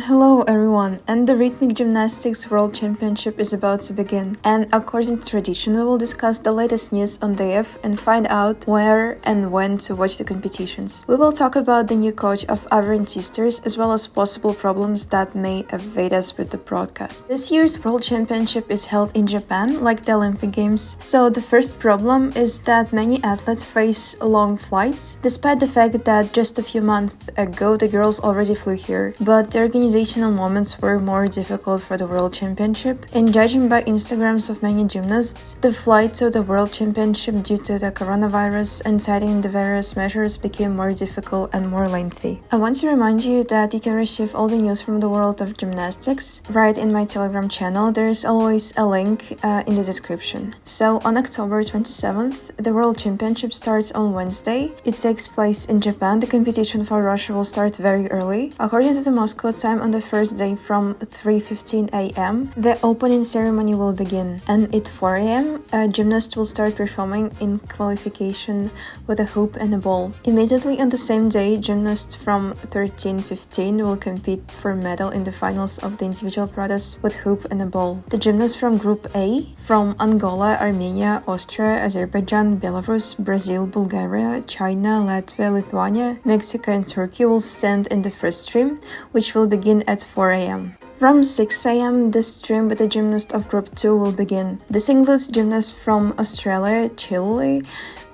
Hello everyone, and the Rhythmic Gymnastics World Championship is about to begin, and according to tradition we will discuss the latest news on the AF and find out where and when to watch the competitions. We will talk about the new coach of AVERINS sisters as well as possible problems that may evade us with the broadcast. This year's World Championship is held in Japan like the Olympic Games, so the first problem is that many athletes face long flights, despite the fact that just a few months ago the girls already flew here, but the organizational moments were more difficult for the World Championship, and judging by Instagrams of many gymnasts, the flight to the World Championship due to the coronavirus and citing the various measures became more difficult and more lengthy. I want to remind you that you can receive all the news from the world of gymnastics right in my Telegram channel. There is always a link in the description. So on October 27th, the World Championship starts on Wednesday. It takes place in Japan. The competition for Russia will start very early. According to the Moscow time on the first day from 3:15 a.m. the opening ceremony will begin, and at 4 a.m. a gymnast will start performing in qualification with a hoop and a ball. Immediately on the same day, gymnasts from 13:15 will compete for medal in the finals of the individual protas with hoop and a ball. The gymnasts from Group A from Angola, Armenia, Austria, Azerbaijan, Belarus, Brazil, Bulgaria, China, Latvia, Lithuania, Mexico and Turkey will stand in the first stream, which will begin at 4 a.m. From 6 a.m. the stream with the gymnast of Group 2 will begin. This includes gymnasts from Australia, Chile,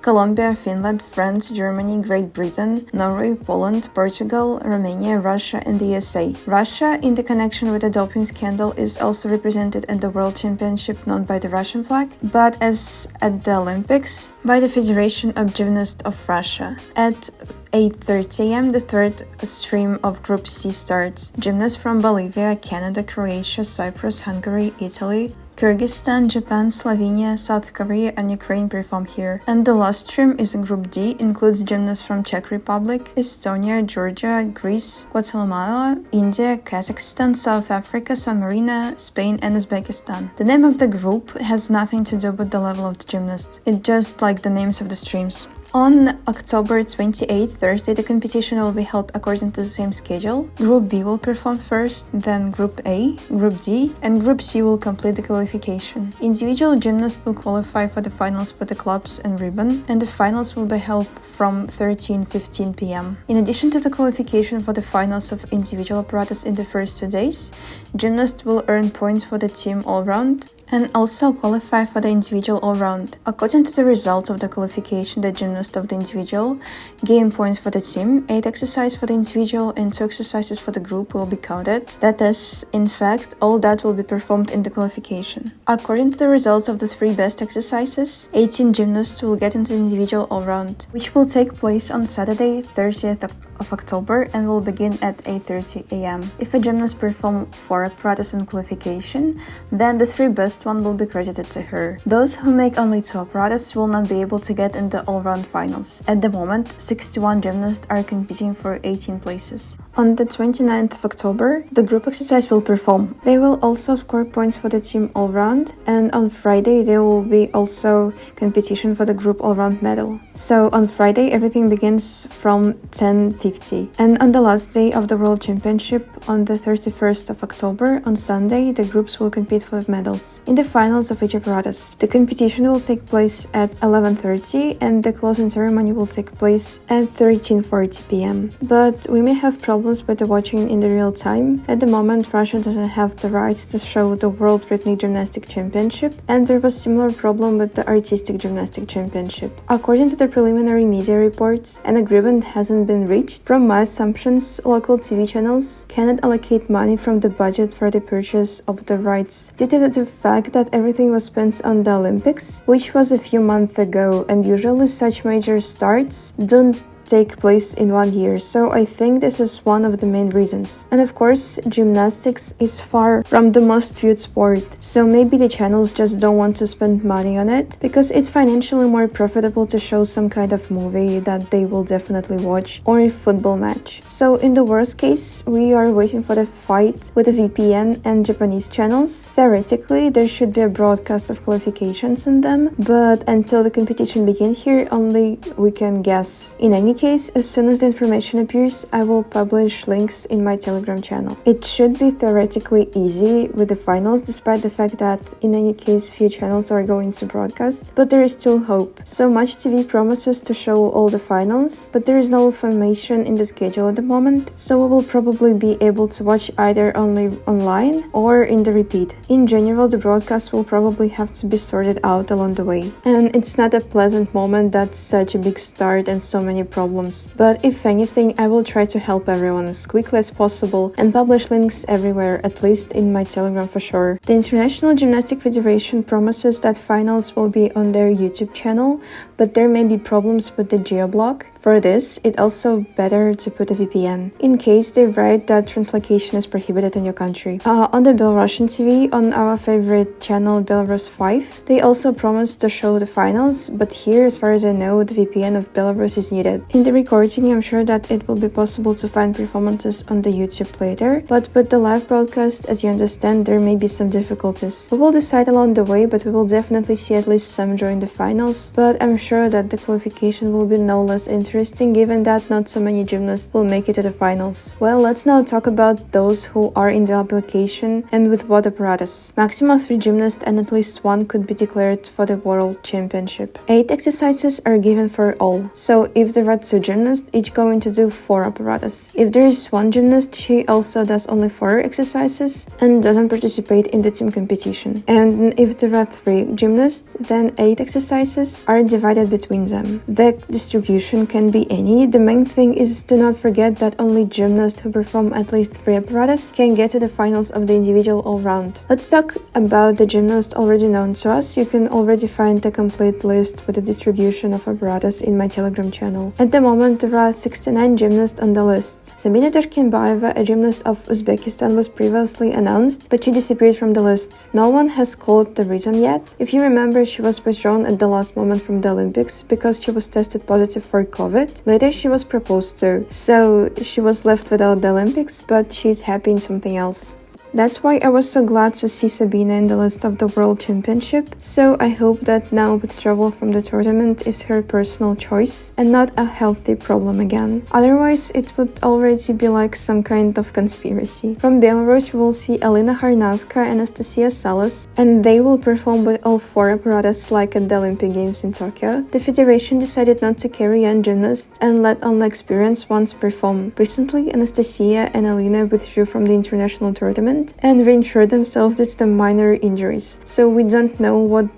Colombia, Finland, France, Germany, Great Britain, Norway, Poland, Portugal, Romania, Russia, and the USA. Russia, in the connection with the doping scandal, is also represented in the World Championship not by the Russian flag, but as at the Olympics, by the Federation of Gymnasts of Russia. At 8:30 a.m. the third stream of Group C starts. Gymnasts from Bolivia, Canada, Croatia, Cyprus, Hungary, Italy, Kyrgyzstan, Japan, Slovenia, South Korea, and Ukraine perform here. And the last stream is Group D, includes gymnasts from Czech Republic, Estonia, Georgia, Greece, Guatemala, India, Kazakhstan, South Africa, San Marino, Spain, and Uzbekistan. The name of the group has nothing to do with the level of the gymnast. It's just like the names of the streams. On October 28th, Thursday, the competition will be held according to the same schedule. Group B will perform first, then Group A, Group D, and Group C will complete the qualification. Individual gymnasts will qualify for the finals with the clubs and ribbon, and the finals will be held from 13:15 p.m. In addition to the qualification for the finals of individual apparatus in the first 2 days, gymnasts will earn points for the team all-round and also qualify for the individual all-round. According to the results of the qualification, the gymnast of the individual gain points for the team, 8 exercises for the individual and 2 exercises for the group will be counted. That is, in fact, all that will be performed in the qualification. According to the results of the 3 best exercises, 18 gymnasts will get into the individual all-round, which will take place on Saturday, 30th of October and will begin at 8:30 a.m. If a gymnast performs 4 apparatus in qualification, then the 3 best one will be credited to her. Those who make only 2 apparatus will not be able to get in the all-round finals. At the moment, 61 gymnasts are competing for 18 places. On the 29th of October, the group exercise will perform. They will also score points for the team all-round, and on Friday there will be also competition for the group all-round medal. So on Friday everything begins from 10:50. And on the last day of the World Championship, on the 31st of October, on Sunday, the groups will compete for medals in the finals of each apparatus. The competition will take place at 11:30 and the closing ceremony will take place at 13:40 p.m. But we may have problems with the watching in the real time. At the moment, Russia doesn't have the rights to show the World Rhythmic Gymnastics Championship, and there was similar problem with the Artistic Gymnastics Championship. According to the preliminary media reports, an agreement hasn't been reached. From my assumptions, local TV channels cannot allocate money from the budget for the purchase of the rights due to the fact that everything was spent on the Olympics, which was a few months ago, and usually such major starts don't take place in 1 year, so I think this is one of the main reasons. And of course, gymnastics is far from the most viewed sport, so maybe the channels just don't want to spend money on it, because it's financially more profitable to show some kind of movie that they will definitely watch, or a football match. So in the worst case, we are waiting for the fight with the VPN and Japanese channels. Theoretically, there should be a broadcast of qualifications on them, but until the competition begins here, only we can guess. In any case, as soon as the information appears, I will publish links in my Telegram channel. It should be theoretically easy with the finals, despite the fact that in any case few channels are going to broadcast, but there is still hope. So Much TV promises to show all the finals, but there is no information in the schedule at the moment, so we will probably be able to watch either only online or in the repeat. In general, the broadcast will probably have to be sorted out along the way. And it's not a pleasant moment that's such a big start and so many problems. But if anything, I will try to help everyone as quickly as possible and publish links everywhere, at least in my Telegram for sure. The International Gymnastics Federation promises that finals will be on their YouTube channel, but there may be problems with the geo-block. For this, it's also better to put a VPN, in case they write that translocation is prohibited in your country. On the Belarusian TV, on our favorite channel Belarus 5, they also promised to show the finals, but here, as far as I know, the VPN of Belarus is needed. In the recording, I'm sure that it will be possible to find performances on the YouTube later, but with the live broadcast, as you understand, there may be some difficulties. We will decide along the way, but we will definitely see at least some join the finals, but I'm sure that the qualification will be no less interesting given that not so many gymnasts will make it to the finals. Well, let's now talk about those who are in the application and with what apparatus. Maximum 3 gymnasts and at least 1 could be declared for the World Championship. 8 exercises are given for all, so if there are 2 gymnasts, each going to do 4 apparatus. If there is 1 gymnast, she also does only 4 exercises and doesn't participate in the team competition. And if there are 3 gymnasts, then 8 exercises are divided between them. The distribution can be any. The main thing is to not forget that only gymnasts who perform at least 3 apparatus can get to the finals of the individual all-round. Let's talk about the gymnasts already known to us. You can already find the complete list with the distribution of apparatus in my Telegram channel. At the moment, there are 69 gymnasts on the list. Sabina Tashkenbayeva, a gymnast of Uzbekistan, was previously announced, but she disappeared from the list. No one has called the reason yet. If you remember, she was withdrawn at the last moment from the Olympics because she was tested positive for COVID. Later she was proposed to, so she was left without the Olympics, but she's happy in something else. That's why I was so glad to see Sabina in the list of the World Championship, so I hope that now withdrawal from the tournament is her personal choice and not a healthy problem again. Otherwise, it would already be like some kind of conspiracy. From Belarus, we will see Alina Harnazka and Anastasia Salas, and they will perform with all 4 apparatus like at the Olympic Games in Tokyo. The federation decided not to carry young gymnasts and let only experienced ones perform. Recently, Anastasia and Alina withdrew from the international tournament and reinsured themselves due to the minor injuries. So we don't know what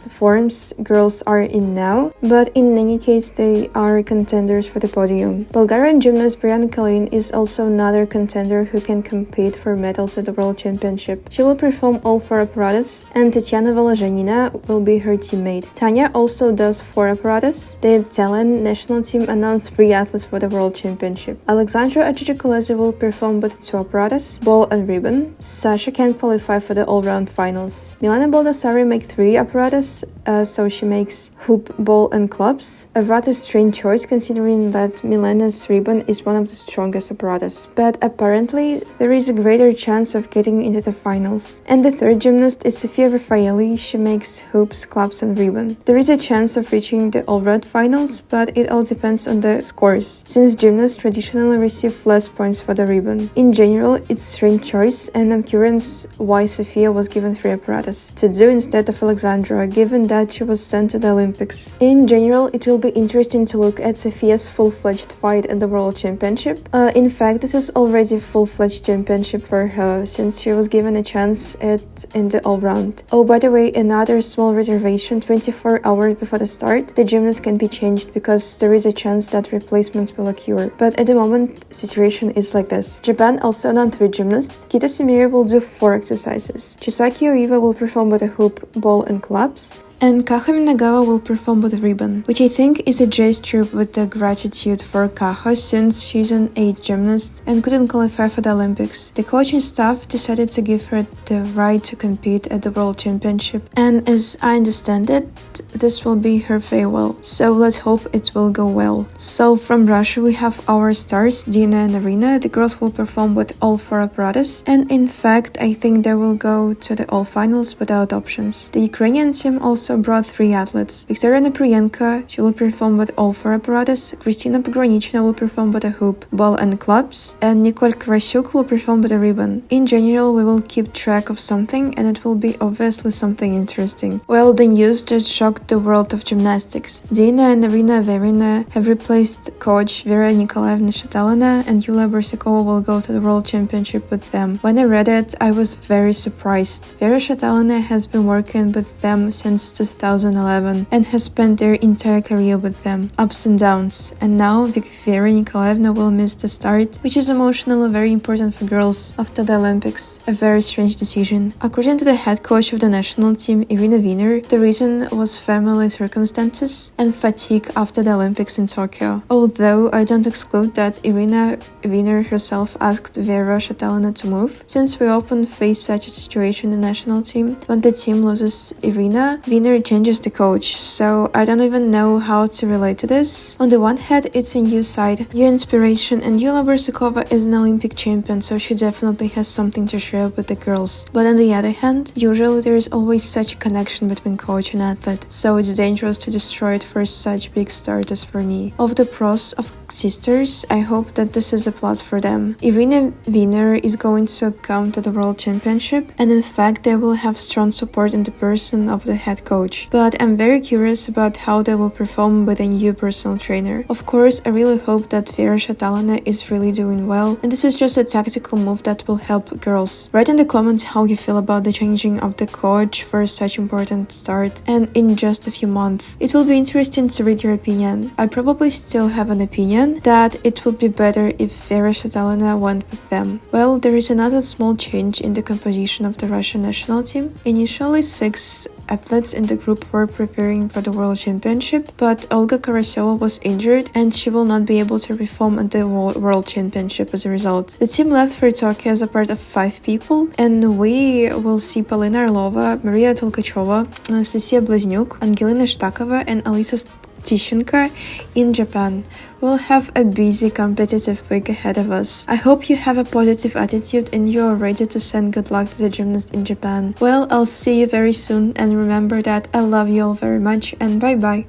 forms girls are in now, but in any case they are contenders for the podium. Bulgarian gymnast Brianna Kalin is also another contender who can compete for medals at the World Championship. She will perform all 4 apparatus, and Tatiana Volozhanina will be her teammate. Tanya also does 4 apparatus. The Italian national team announced 3 athletes for the World Championship. Alexandra Achichikuleze will perform with 2 apparatus, ball and ribbon. Sasha can qualify for the all-round finals. Milena Baldassari make 3 apparatus, so she makes hoop, ball and clubs. A rather strange choice considering that Milena's ribbon is one of the strongest apparatus. But apparently there is a greater chance of getting into the finals. And the 3rd gymnast is Sofia Raffaelli. She makes hoops, clubs and ribbon. There is a chance of reaching the all-round finals, but it all depends on the scores, since gymnasts traditionally receive less points for the ribbon. In general, it's a strange choice, and I'm curious why Sofia was given 3 apparatus to do instead of Alexandra, given that she was sent to the Olympics. In general, it will be interesting to look at Sofia's full-fledged fight at the World Championship. In fact, this is already a full-fledged championship for her, since she was given a chance in the all-round. Oh, by the way, another small reservation: 24 hours before the start, the gymnast can be changed because there is a chance that replacements will occur. But at the moment, situation is like this. Japan also announced 3 gymnasts. Kita Sumire will do 4 exercises. Chisaki Oiwa will perform with a hoop, ball and clubs. And Kaho Minagawa will perform with a ribbon, which I think is a gesture with the gratitude for Kaho, since she's an 8 gymnast and couldn't qualify for the Olympics. The coaching staff decided to give her the right to compete at the World Championship, and as I understand it, this will be her farewell. So let's hope it will go well. So from Russia we have our stars, Dina and Arina. The girls will perform with all 4 apparatus, and in fact I think they will go to the all finals without options. The Ukrainian team also also brought 3 athletes. Victoria Neprienko, she will perform with all 4 apparatus, Kristina Pogranichna will perform with a hoop, ball and clubs, and Nicole Karasiuk will perform with a ribbon. In general, we will keep track of something, and it will be obviously something interesting. Well, the news just shocked the world of gymnastics. Dina and Arina Averin have replaced coach Vera Nikolaevna Shatalina, and Yulia Borsakova will go to the World Championship with them. When I read it, I was very surprised. Vera Shatalina has been working with them since 2011 and has spent their entire career with them, ups and downs. And now Vera Nikolaevna will miss the start, which is emotionally very important for girls after the Olympics. A very strange decision. According to the head coach of the national team, Irina Wiener, the reason was family circumstances and fatigue after the Olympics in Tokyo. Although I don't exclude that Irina Wiener herself asked Vera Shatalina to move, since we often face such a situation in the national team. When the team loses Irina, Wiener changes the coach, so I don't even know how to relate to this. On the one hand, it's a new side, new inspiration, and Yulia Borsakova is an Olympic champion, so she definitely has something to share with the girls. But on the other hand, usually there is always such a connection between coach and athlete, so it's dangerous to destroy it for such big starters for me. Of the pros of sisters, I hope that this is a plus for them. Irina Wiener is going to come to the World Championship, and in fact they will have strong support in the person of the head coach. But I'm very curious about how they will perform with a new personal trainer. Of course, I really hope that Vera Shatalina is really doing well, and this is just a tactical move that will help girls. Write in the comments how you feel about the changing of the coach for such important start, and in just a few months. It will be interesting to read your opinion. I probably still have an opinion that it would be better if Vera Shatalina went with them. Well, there is another small change in the composition of the Russian national team. Initially 6 athletes in the group were preparing for the World Championship, but Olga Karasova was injured and she will not be able to perform at the World Championship as a result. The team left for Tokyo as a part of 5 people, and we will see Polina Orlova, Maria Tolkacheva, Anastasia Blaznyuk, Angelina Shtakova, and Alisa Tishenko in Japan. We'll have a busy competitive week ahead of us. I hope you have a positive attitude and you are ready to send good luck to the gymnasts in Japan. Well, I'll see you very soon, and remember that I love you all very much, and bye bye.